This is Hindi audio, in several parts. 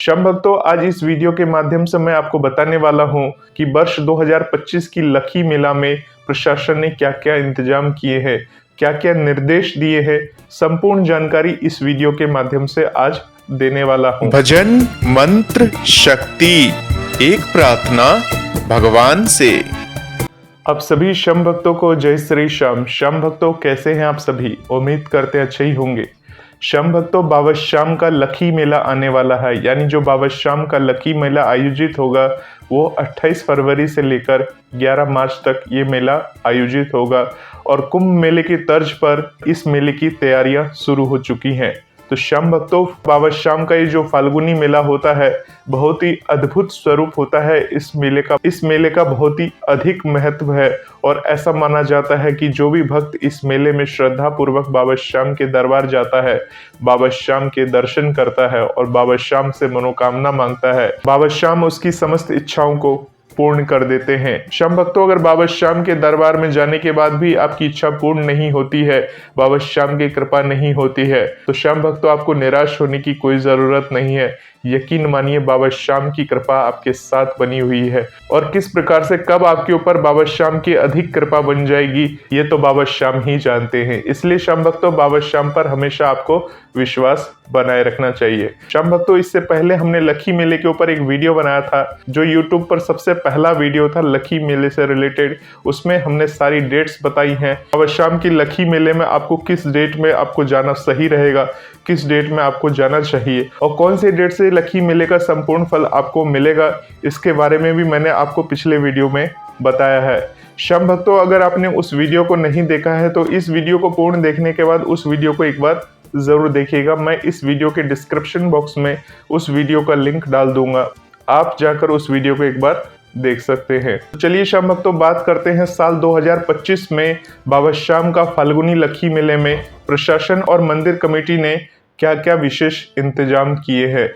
श्याम भक्तों, आज इस वीडियो के माध्यम से मैं आपको बताने वाला हूं कि वर्ष 2025 की लखी मेला में प्रशासन ने क्या क्या इंतजाम किए हैं, क्या क्या निर्देश दिए हैं। संपूर्ण जानकारी इस वीडियो के माध्यम से आज देने वाला हूं। भजन मंत्र शक्ति, एक प्रार्थना भगवान से। आप सभी श्याम भक्तों को जय श्री श्याम। श्याम भक्तों, कैसे हैं आप सभी? उम्मीद करते हैं अच्छे ही होंगे। श्याम भक्तों, बाबा श्याम का लखी मेला आने वाला है, यानी जो बाबा श्याम का लखी मेला आयोजित होगा वो 28 फरवरी से लेकर 11 मार्च तक ये मेला आयोजित होगा और कुंभ मेले की तर्ज पर इस मेले की तैयारियां शुरू हो चुकी हैं। तो श्याम भक्तों, बाबा श्याम का ये जो फाल्गुनी मेला होता है बहुत ही अद्भुत स्वरूप होता है। इस मेले का बहुत ही अधिक महत्व है और ऐसा माना जाता है कि जो भी भक्त इस मेले में श्रद्धा पूर्वक बाबा श्याम के दरबार जाता है, बाबा श्याम के दर्शन करता है और बाबा श्याम से मनोकामना मांगता है, बाबा श्याम उसकी समस्त इच्छाओं को पूर्ण कर देते हैं। श्याम भक्तों, अगर बाबा श्याम के दरबार में जाने के बाद भी आपकी इच्छा पूर्ण नहीं होती है, बाबा श्याम की कृपा नहीं होती है, तो श्याम भक्तों आपको निराश होने की कोई जरूरत नहीं है। यकीन मानिए, बाबा श्याम की कृपा आपके साथ बनी हुई है और किस प्रकार से कब आपके ऊपर बाबा श्याम की अधिक कृपा बन जाएगी ये तो बाबा श्याम ही जानते हैं। इसलिए श्याम भक्तों, बाबा श्याम पर हमेशा आपको विश्वास बनाए रखना चाहिए। श्याम भक्तों, इससे पहले हमने लखी मेले के ऊपर एक वीडियो बनाया था जो यूट्यूब पर सबसे पहला वीडियो था लखी मेले से रिलेटेड। उसमें हमने सारी डेट्स बताई हैं। बाबा श्याम की लखी मेले में आपको किस डेट में आपको जाना सही रहेगा, किस डेट में आपको जाना चाहिए और कौन से डेट से लखी मेले का संपूर्ण फल आपको मिलेगा, इसके बारे में भी मैंने आपको पिछले वीडियो में बताया है। श्याम भक्तों, अगर आपने उस वीडियो को नहीं देखा है तो इस वीडियो को पूर्ण देखने के बाद उस वीडियो को एक बार जरूर देखिएगा। मैं इस वीडियो के डिस्क्रिप्शन बॉक्स में उस वीडियो का लिंक डाल दूंगा, आप जाकर उस वीडियो को एक बार देख सकते हैं। तो चलिए श्याम भक्तों, बात करते हैं साल 2025 में बाबा श्याम का फाल्गुनी लखी मेले में प्रशासन और मंदिर कमेटी ने क्या क्या विशेष इंतजाम किए हैं।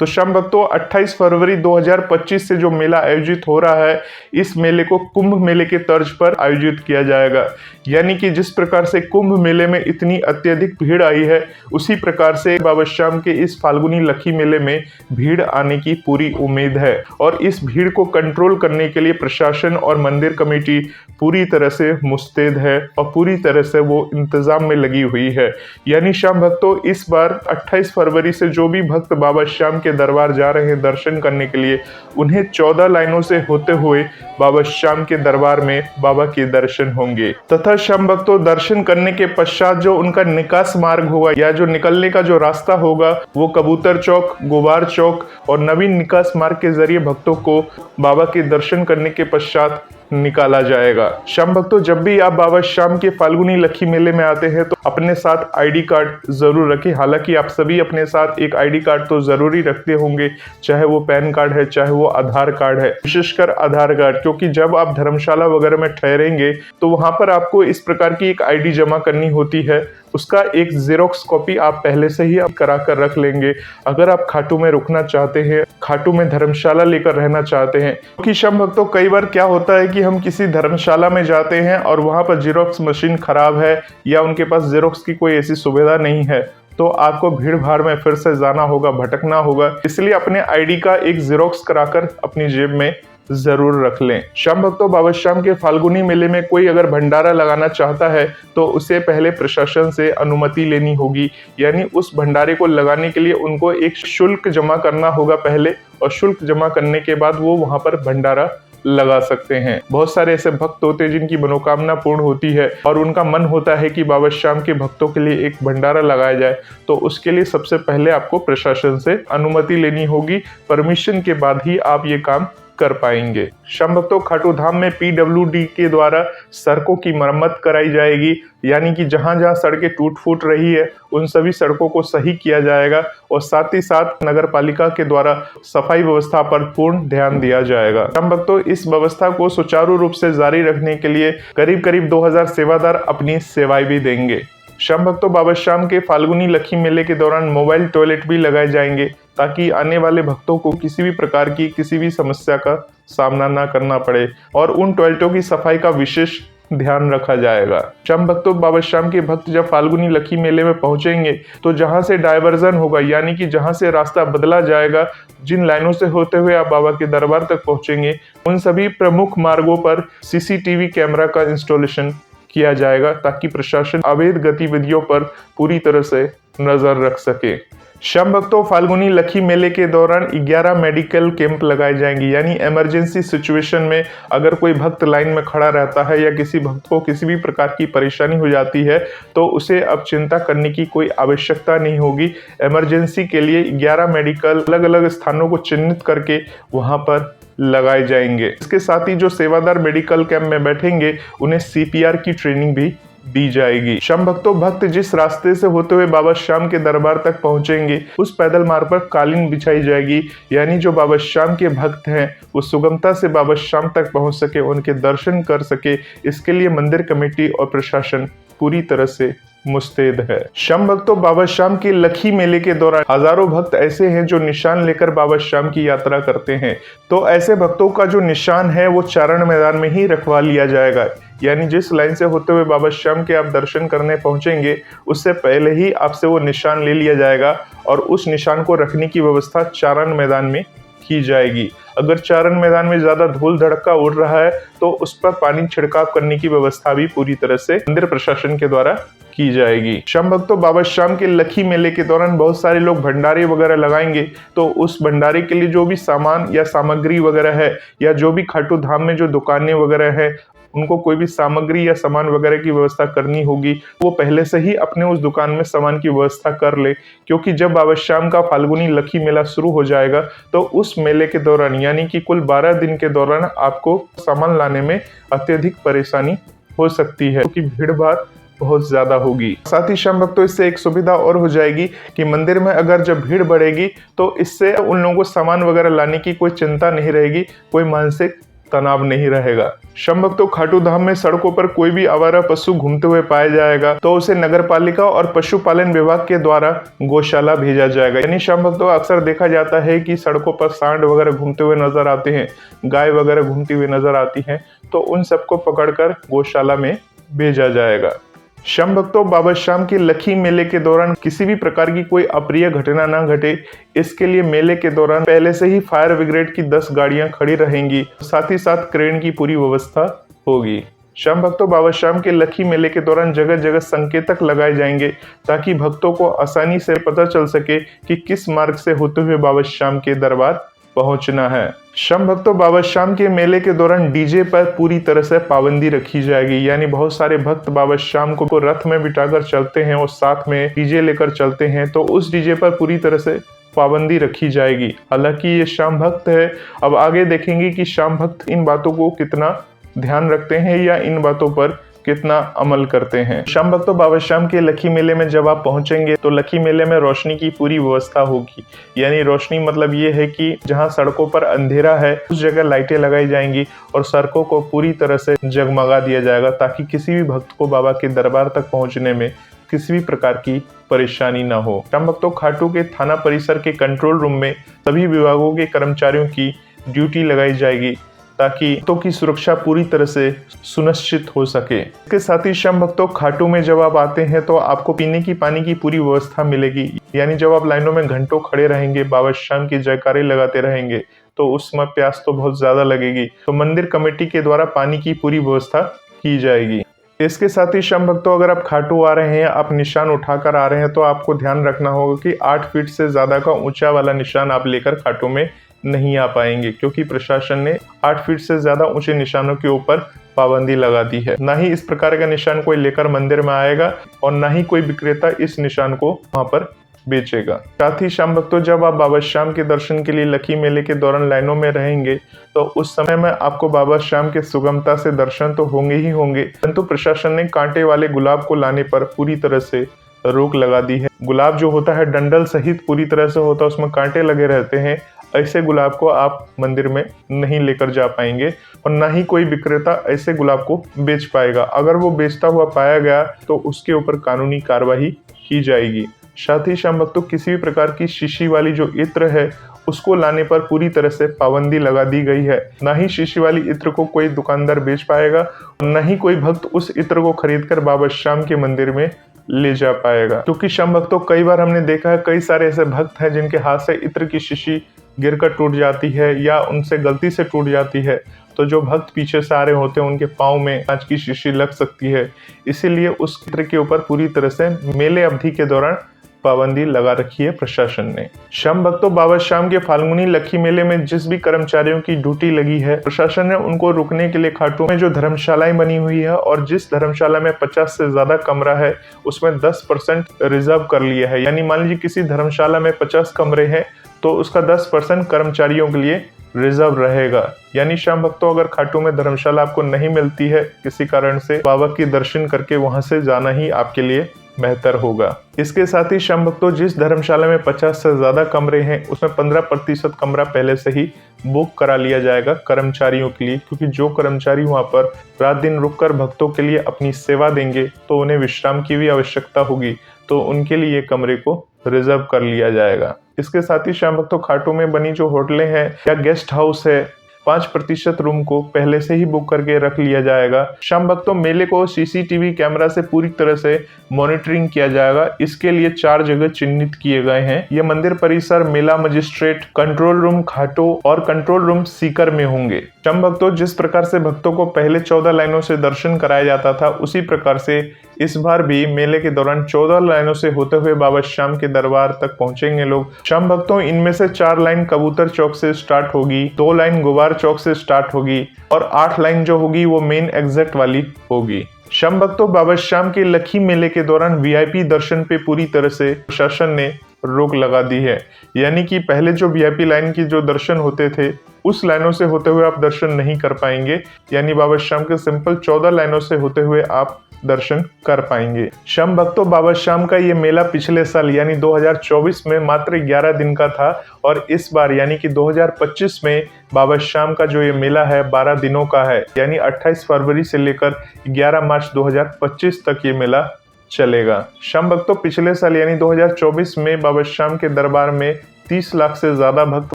तो श्याम भक्तों, 28 फरवरी 2025 से जो मेला आयोजित हो रहा है, इस मेले को कुंभ मेले के तर्ज पर आयोजित किया जाएगा। यानी कि जिस प्रकार से कुंभ मेले में इतनी अत्यधिक भीड़ आई है, उसी प्रकार से बाबा श्याम के इस फाल्गुनी लखी मेले में भीड़ आने की पूरी उम्मीद है और इस भीड़ को कंट्रोल करने के लिए प्रशासन और मंदिर कमेटी पूरी तरह से मुस्तैद है और पूरी तरह से वो इंतजाम में लगी हुई है। यानी श्याम भक्तों, इस बार 28 फरवरी से जो भी भक्त बाबा श्याम के दरबार जा रहे हैं दर्शन करने के लिए, उन्हें 14 लाइनों से होते हुए बाबा श्याम के दरबार में बाबा के दर्शन होंगे तथा श्याम भक्तों, दर्शन करने के पश्चात जो उनका निकास मार्ग होगा या जो निकलने का जो रास्ता होगा वो कबूतर चौक, गुबार चौक और नवीन निकास मार्ग के जरिए भक्तों को बाबा के दर्शन करने के पश्चात निकाला जाएगा। श्याम भक्तों, जब भी आप बाबा श्याम के फाल्गुनी लखी मेले में आते हैं तो अपने साथ आईडी कार्ड जरूर रखें। हालांकि आप सभी अपने साथ एक आईडी कार्ड तो जरूरी रखते होंगे, चाहे वो पैन कार्ड है, चाहे वो आधार कार्ड है, विशेषकर आधार कार्ड, क्योंकि जब आप धर्मशाला वगैरह में ठहरेंगे तो वहां पर आपको इस प्रकार की एक आईडी जमा करनी होती है। उसका एक जेरोक्स कॉपी आप पहले से ही आप करा कर रख लेंगे। अगर आप खाटू में रुकना चाहते हैं, खाटू में धर्मशाला लेकर रहना चाहते हैं, क्योंकि श्याम भक्तों कई बार क्या होता है कि हम किसी धर्मशाला में जाते हैं और वहां पर जेरोक्स मशीन खराब है या उनके पास जेरोक्स की कोई ऐसी सुविधा नहीं है, तो आपको भीड़ भाड़ में फिर से जाना होगा, भटकना होगा। इसलिए अपने आईडी का एक जेरोक्स कराकर अपनी जेब में जरूर रख लें। श्याम भक्तों, बाबा श्याम के फाल्गुनी मेले में कोई अगर भंडारा लगाना चाहता है तो उसे पहले प्रशासन से अनुमति लेनी होगी। यानी उस भंडारे को लगाने के लिए उनको एक शुल्क जमा करना होगा पहले, और शुल्क जमा करने के बाद वो वहां पर भंडारा लगा सकते हैं। बहुत सारे ऐसे भक्त होते हैं जिनकी मनोकामना पूर्ण होती है और उनका मन होता है कि बाबा श्याम के भक्तों के लिए एक भंडारा लगाया जाए, तो उसके लिए सबसे पहले आपको प्रशासन से अनुमति लेनी होगी। परमिशन के बाद ही आप ये काम कर पाएंगे। श्याम भक्तों, खाटू धाम में PWD के द्वारा सड़कों की मरम्मत कराई जाएगी। यानी कि जहां जहां सड़कें टूट फूट रही है उन सभी सड़कों को सही किया जाएगा और साथ ही साथ नगर पालिका के द्वारा सफाई व्यवस्था पर पूर्ण ध्यान दिया जाएगा। श्याम भक्तों, इस व्यवस्था को सुचारू रूप से जारी रखने के लिए करीब करीब 2000 सेवादार अपनी सेवाएं भी देंगे। श्याम भक्तों, बाबा श्याम के फाल्गुनी लखी मेले के दौरान मोबाइल टॉयलेट भी लगाए जाएंगे ताकि आने वाले भक्तों को किसी भी प्रकार की किसी भी समस्या का सामना ना करना पड़े और उन टॉयलेटों की सफाई का विशेष ध्यान रखा जाएगा। श्याम भक्तों, बाबा श्याम के भक्त जब फाल्गुनी लखी मेले में पहुंचेंगे तो जहां से डायवर्जन होगा, यानी कि जहां से रास्ता बदला जाएगा, जिन लाइनों से होते हुए आप बाबा के दरबार तक पहुंचेंगे, उन सभी प्रमुख मार्गों पर सीसीटीवी कैमरा का इंस्टॉलेशन किया जाएगा ताकि प्रशासन अवैध गतिविधियों पर पूरी तरह से नजर रख सके। श्याम भक्तों, फाल्गुनी लखी मेले के दौरान 11 मेडिकल कैंप लगाए जाएंगे, यानी इमरजेंसी सिचुएशन में अगर कोई भक्त लाइन में खड़ा रहता है या किसी भक्त को किसी भी प्रकार की परेशानी हो जाती है तो उसे अब चिंता करने की कोई आवश्यकता नहीं होगी। इमरजेंसी के लिए 11 मेडिकल अलग अलग स्थानों को चिन्हित करके वहां पर लगाए जाएंगे। इसके साथ ही जो सेवादार मेडिकल कैंप में बैठेंगे उन्हें सीपीआर की ट्रेनिंग भी दी जाएगी। श्याम भक्तों, भक्त जिस रास्ते से होते हुए बाबा श्याम के दरबार तक पहुंचेंगे उस पैदल मार्ग पर कालीन बिछाई जाएगी, यानी जो बाबा श्याम के भक्त हैं वो सुगमता से बाबा श्याम तक पहुंच सके, उनके दर्शन कर सके। इसके लिए मंदिर कमेटी और प्रशासन पूरी तरह से मुस्तैद है। श्याम भक्तों, बाबा श्याम के लखी मेले के दौरान हजारों भक्त ऐसे हैं जो निशान लेकर बाबा श्याम की यात्रा करते हैं। तो ऐसे भक्तों का जो निशान है वो चारण मैदान में ही रखवा लिया जाएगा, यानी जिस लाइन से होते हुए बाबा श्याम के आप दर्शन करने पहुंचेंगे उससे पहले ही आपसे वो निशान ले लिया जाएगा और उस निशान को रखने की व्यवस्था चारण मैदान में की जाएगी। अगर चारण मैदान में ज्यादा धूल धड़का उड़ रहा है तो उस पर पानी छिड़काव करने की व्यवस्था भी पूरी तरह से मंदिर प्रशासन के द्वारा की जाएगी। श्याम भक्तों, बाबा श्याम के लखी मेले के दौरान बहुत सारे लोग भंडारे वगैरह लगाएंगे, तो उस भंडारे के लिए जो भी सामान या सामग्री वगैरह है या जो भी खाटू धाम में जो दुकानें वगैरह है उनको कोई भी सामग्री या सामान वगैरह की व्यवस्था करनी होगी, वो पहले से ही अपने उस दुकान में सामान की व्यवस्था कर ले, क्योंकि जब बाबा श्याम का फाल्गुनी लखी मेला शुरू हो जाएगा तो उस मेले के दौरान यानी कि कुल 12 दिन के दौरान आपको सामान लाने में अत्यधिक परेशानी हो सकती है, क्योंकि भीड़ भाड़ बहुत ज्यादा होगी। साथ ही श्याम भक्तों, इससे एक सुविधा और हो जाएगी कि मंदिर में अगर जब भीड़ बढ़ेगी तो इससे उन लोगों को सामान वगैरह लाने की कोई चिंता नहीं रहेगी, कोई मानसिक तनाव नहीं रहेगा। श्याम भक्तों, खाटू धाम में सड़कों पर कोई भी आवारा पशु घूमते हुए पाया जाएगा तो उसे नगर पालिका और पशुपालन विभाग के द्वारा गौशाला भेजा जाएगा। यानी श्याम भक्तों, अक्सर देखा जाता है कि सड़कों पर सांड वगैरह घूमते हुए नजर आते हैं, गाय वगैरह घूमती हुई नजर आती हैं, तो उन सबको पकड़कर गौशाला में भेजा जाएगा। श्याम भक्तों, बाबा श्याम के लखी मेले के दौरान किसी भी प्रकार की कोई अप्रिय घटना ना घटे, इसके लिए मेले के दौरान पहले से ही फायर ब्रिगेड की 10 गाड़ियां खड़ी रहेंगी, साथ ही साथ क्रेन की पूरी व्यवस्था होगी। श्याम भक्तों, बाबा श्याम के लखी मेले के दौरान जगह जगह संकेतक लगाए जाएंगे ताकि भक्तों को आसानी से पता चल सके कि किस मार्ग से होते हुए बाबा श्याम के दरबार पहुंचना है। श्याम भक्तों, बाबा श्याम के मेले के दौरान डीजे पर पूरी तरह से पाबंदी रखी जाएगी, यानी बहुत सारे भक्त बाबा श्याम को रथ में बिठाकर चलते हैं और साथ में डीजे लेकर चलते हैं, तो उस डीजे पर पूरी तरह से पाबंदी रखी जाएगी। हालांकि ये श्याम भक्त है, अब आगे देखेंगे कि श्याम भक्त इन बातों को कितना ध्यान रखते हैं या इन बातों पर कितना अमल करते हैं। श्याम भक्तों, बाबा श्याम के लखी मेले में जब आप पहुंचेंगे तो लखी मेले में रोशनी की पूरी व्यवस्था होगी, यानी रोशनी मतलब ये है कि जहां सड़कों पर अंधेरा है उस जगह लाइटें लगाई जाएंगी और सड़कों को पूरी तरह से जगमगा दिया जाएगा ताकि किसी भी भक्त को बाबा के दरबार तक पहुंचने में किसी भी प्रकार की परेशानी ना हो। श्याम भक्तों, खाटू के थाना परिसर के कंट्रोल रूम में सभी विभागों के कर्मचारियों की ड्यूटी लगाई जाएगी ताकि भक्तों की सुरक्षा पूरी तरह से सुनिश्चित हो सके। इसके साथ ही श्याम भक्तों, खाटू में जब आप आते हैं तो आपको पीने की पानी की पूरी व्यवस्था मिलेगी, यानी जब आप लाइनों में घंटों खड़े रहेंगे, बाबा श्याम की जयकारे लगाते रहेंगे तो उस समय प्यास तो बहुत ज्यादा लगेगी, तो मंदिर कमेटी के द्वारा पानी की पूरी व्यवस्था की जाएगी। इसके साथ ही श्याम भक्तों, अगर आप खाटू आ रहे हैं, आप निशान उठाकर आ रहे हैं, तो आपको ध्यान रखना होगा कि 8 फीट से ज्यादा का ऊंचा वाला निशान आप लेकर खाटू में नहीं आ पाएंगे, क्योंकि प्रशासन ने 8 फीट से ज्यादा ऊंचे निशानों के ऊपर पाबंदी लगा दी है। ना ही इस प्रकार का निशान कोई लेकर मंदिर में आएगा और ना ही कोई विक्रेता इस निशान को वहां पर बेचेगा। साथ ही श्याम भक्तों, जब आप बाबा श्याम के दर्शन के लिए लखी मेले के दौरान लाइनों में रहेंगे तो उस समय में आपको बाबा श्याम के सुगमता से दर्शन तो होंगे ही होंगे, परंतु प्रशासन ने कांटे वाले गुलाब को लाने पर पूरी तरह से रोक लगा दी है। गुलाब जो होता है डंडल सहित पूरी तरह से होता है, उसमें कांटे लगे रहते हैं, ऐसे गुलाब को आप मंदिर में नहीं लेकर जा पाएंगे और ना ही कोई विक्रेता ऐसे गुलाब को बेच पाएगा। अगर वो बेचता हुआ पाया गया तो उसके ऊपर कानूनी कार्रवाई की जाएगी। साथ ही श्याम भक्तों, किसी भी प्रकार की शीशी वाली जो इत्र है उसको लाने पर पूरी तरह से पाबंदी लगा दी गई है। न ही शीशी वाली इत्र को कोई दुकानदार बेच पाएगा, न ही कोई भक्त उस इत्र को खरीदकर बाबा श्याम के मंदिर में ले जा पाएगा। क्योंकि श्याम भक्तों, कई बार हमने देखा है कई सारे ऐसे भक्त हैं जिनके हाथ से इत्र की शीशी गिरकर टूट जाती है या उनसे गलती से टूट जाती है, तो जो भक्त पीछे से आ रहे होते हैं उनके पाँव में कांच की शीशी लग सकती है। इसीलिए उस इत्र के ऊपर पूरी तरह से मेले अवधि के दौरान पाबंदी लगा रखी है प्रशासन ने। श्याम भक्तों, बाबा श्याम के फाल्गुनी लखी मेले में जिस भी कर्मचारियों की ड्यूटी लगी है, प्रशासन ने उनको रुकने के लिए खाटू में जो धर्मशालाएं बनी हुई है और जिस धर्मशाला में 50 से ज्यादा कमरा है उसमें 10% रिजर्व कर लिया है। यानी मान लीजिए किसी धर्मशाला में 50 कमरे हैं तो उसका 10% कर्मचारियों के लिए रिजर्व रहेगा। यानी श्याम भक्तों, अगर खाटू में धर्मशाला आपको नहीं मिलती है किसी कारण से, बाबा की दर्शन करके वहां से जाना ही आपके लिए बेहतर होगा। इसके साथ ही श्याम भक्तों, जिस धर्मशाला में 50 से ज्यादा कमरे हैं उसमें 15% कमरा पहले से ही बुक करा लिया जाएगा कर्मचारियों के लिए, क्योंकि जो कर्मचारी वहां पर रात दिन रुककर भक्तों के लिए अपनी सेवा देंगे तो उन्हें विश्राम की भी आवश्यकता होगी, तो उनके लिए कमरे को रिजर्व कर लिया जाएगा। इसके साथ ही श्याम भक्तों, खाटू में बनी जो होटलें हैं या गेस्ट हाउस है, 5% रूम को पहले से ही बुक करके रख लिया जाएगा। श्याम भक्तों, मेले को सीसीटीवी कैमरा से पूरी तरह से मॉनिटरिंग किया जाएगा। इसके लिए 4 जगह चिन्हित किए गए हैं। ये मंदिर परिसर, मेला मजिस्ट्रेट, कंट्रोल रूम खाटू और कंट्रोल रूम सीकर में होंगे। श्याम भक्तों, जिस प्रकार से भक्तों को पहले 14 लाइनों से दर्शन कराया जाता था, उसी प्रकार से इस बार भी मेले के दौरान 14 लाइनों से होते हुए बाबा श्याम के दरबार तक पहुंचेंगे लोग। श्याम भक्तों, इनमें से 4 लाइन कबूतर चौक से स्टार्ट होगी, 2 लाइन गुबार चौक से स्टार्ट होगी और 8 लाइन जो होगी वो मेन एग्जिट वाली होगी। श्याम भक्तों, बाबा श्याम के लखी मेले के दौरान वीआईपी दर्शन पे पूरी तरह से प्रशासन ने रोक लगा दी है। यानी कि पहले जो वीआईपी लाइन की जो दर्शन होते थे उस लाइनों से होते हुए आप दर्शन नहीं कर पाएंगे। यानी बाबा श्याम के सिंपल 14 लाइनों से होते हुए आप दर्शन कर पाएंगे। श्याम भक्तों, बाबा श्याम का ये मेला पिछले साल यानी 2024 में मात्र 11 दिन का था और इस बार यानी कि 2025 में बाबा श्याम का जो ये मेला है 12 दिनों का है। यानी 28 फरवरी से लेकर 11 मार्च 2025 तक ये मेला चलेगा। श्याम भक्तों, पिछले साल यानी 2024 में बाबा श्याम के दरबार में 30 लाख से ज्यादा भक्त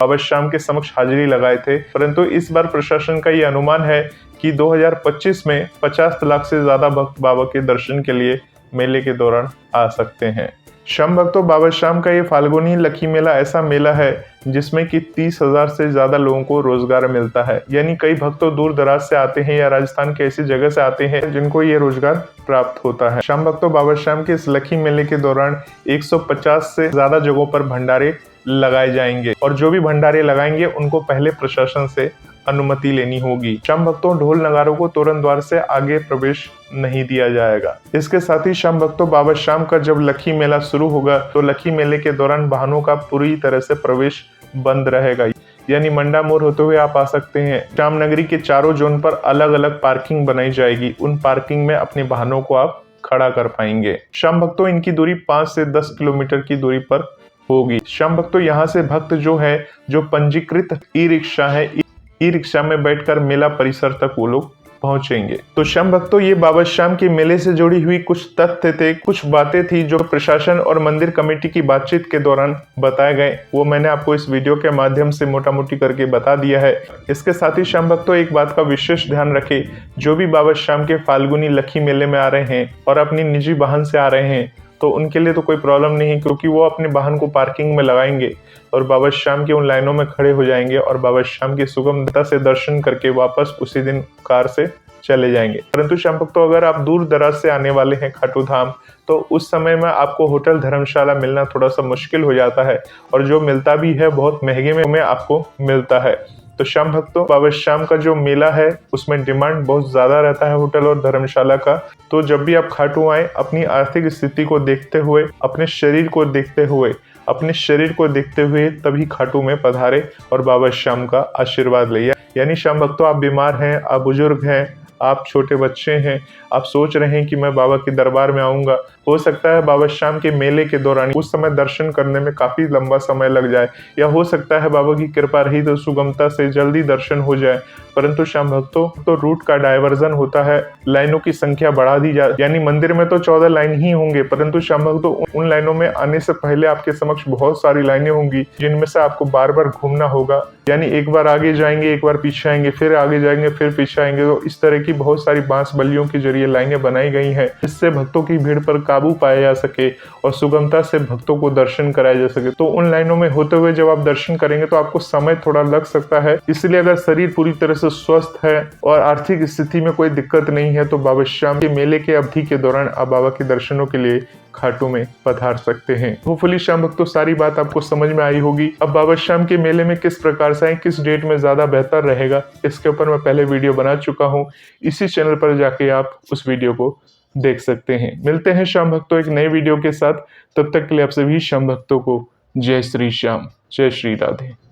बाबा श्याम के समक्ष हाजिरी लगाए थे, परंतु इस बार प्रशासन का ये अनुमान है कि 2025 में 50 लाख से ज्यादा भक्त बाबा के दर्शन के लिए मेले के दौरान आ सकते हैं। श्याम भक्तों, बाबा श्याम का ये फाल्गुनी लखी मेला ऐसा मेला है जिसमें कि 30,000 से ज्यादा लोगों को रोजगार मिलता है। यानी कई भक्तों दूर दराज से आते हैं या राजस्थान के ऐसी जगह से आते हैं जिनको ये रोजगार प्राप्त होता है। श्याम भक्तों, बाबा श्याम के इस लखी मेले के दौरान 150 से ज्यादा जगहों पर भंडारे लगाए जाएंगे और जो भी भंडारे लगाएंगे उनको पहले प्रशासन से अनुमति लेनी होगी। श्याम भक्तों, ढोल नगारों को तोरण द्वार से आगे प्रवेश नहीं दिया जाएगा। इसके साथ ही श्याम भक्तों, बाबा श्याम का जब लखी मेला शुरू होगा तो लखी मेले के दौरान वाहनों का पूरी तरह से प्रवेश बंद रहेगा। यानी मंडा मोड़ होते हुए आप आ सकते हैं। श्याम नगरी के चारों जोन पर अलग अलग पार्किंग बनाई जाएगी, उन पार्किंग में अपने वाहनों को आप खड़ा कर पाएंगे। श्याम भक्तों, इनकी दूरी 5 से 10 किलोमीटर की दूरी पर होगी। श्याम भक्तों, यहाँ से भक्त जो पंजीकृत ई रिक्शा है, ई रिक्शा में बैठकर मेला परिसर तक वो लोग पहुंचेंगे। तो श्याम भक्तों, ये बाबा श्याम के मेले से जुड़ी हुई कुछ तथ्य थे, कुछ बातें थी जो प्रशासन और मंदिर कमेटी की बातचीत के दौरान बताए गए, वो मैंने आपको इस वीडियो के माध्यम से मोटा मोटी करके बता दिया है। इसके साथ ही श्याम भक्तों, एक बात का विशेष ध्यान रखें, जो भी बाबा श्याम के फाल्गुनी लखी मेले में आ रहे हैं और अपनी निजी वाहन से आ रहे हैं तो उनके लिए तो कोई प्रॉब्लम नहीं है, क्योंकि वो अपने वाहन को पार्किंग में लगाएंगे और बाबा श्याम की उन लाइनों में खड़े हो जाएंगे और बाबा श्याम की सुगमता से दर्शन करके वापस उसी दिन कार से चले जाएंगे। परंतु श्याम भक्तों, अगर आप दूर दराज से आने वाले हैं खाटू धाम, तो उस समय में आपको होटल धर्मशाला मिलना थोड़ा सा मुश्किल हो जाता है और जो मिलता भी है बहुत महंगे में आपको मिलता है। तो श्याम भक्तों, बाबा श्याम का जो मेला है उसमें डिमांड बहुत ज्यादा रहता है होटल और धर्मशाला का। तो जब भी आप खाटू आए, अपनी आर्थिक स्थिति को देखते हुए, अपने शरीर को देखते हुए तभी खाटू में पधारे और बाबा श्याम का आशीर्वाद लिया। यानी श्याम भक्तों, आप बीमार हैं, आप बुजुर्ग हैं, आप छोटे बच्चे हैं, आप सोच रहे हैं कि मैं बाबा के दरबार में आऊंगा, हो सकता है बाबा श्याम के मेले के दौरान उस समय दर्शन करने में काफी लंबा समय लग जाए, या हो सकता है बाबा की कृपा रही तो सुगमता से जल्दी दर्शन हो जाए। परंतु श्याम भक्तों, तो रूट का डायवर्जन होता है, लाइनों की संख्या बढ़ा दी जाए, यानी मंदिर में तो 14 लाइन ही होंगे, परंतु श्याम भक्तों उन लाइनों में आने से पहले आपके समक्ष बहुत सारी लाइनें होंगी, जिनमें से आपको बार बार घूमना होगा, यानी एक बार आगे जाएंगे, एक बार पीछे आएंगे, फिर आगे जाएंगे, फिर पीछे आएंगे। तो इस तरह की बहुत सारी बांस बल्लियों के जरिए लाइनें बनाई गई हैं, जिससे भक्तों की भीड़ पर काबू पाया जा सके और सुगमता से भक्तों को दर्शन कराया जा सके। तो उन लाइनों में होते हुए जब आप दर्शन करेंगे तो आपको समय थोड़ा लग सकता है, इसलिए अगर शरीर पूरी तरह से स्वस्थ है और आर्थिक स्थिति में कोई दिक्कत नहीं है तो बाबा श्याम के मेले के अवधि के दौरान आप बाबा के दर्शनों के लिए खाटू में पधार सकते हैं। होपफुली श्याम भक्तों सारी बात आपको समझ में आई होगी। अब बाबा श्याम के मेले में किस प्रकार से आए, किस डेट में ज्यादा बेहतर रहेगा, इसके ऊपर मैं पहले वीडियो बना चुका हूँ, इसी चैनल पर जाके आप उस वीडियो को देख सकते हैं। मिलते हैं श्याम भक्तों एक नए वीडियो के साथ, तब तक के लिए आप सभी श्याम भक्तों को जय श्री श्याम, जय श्री राधे।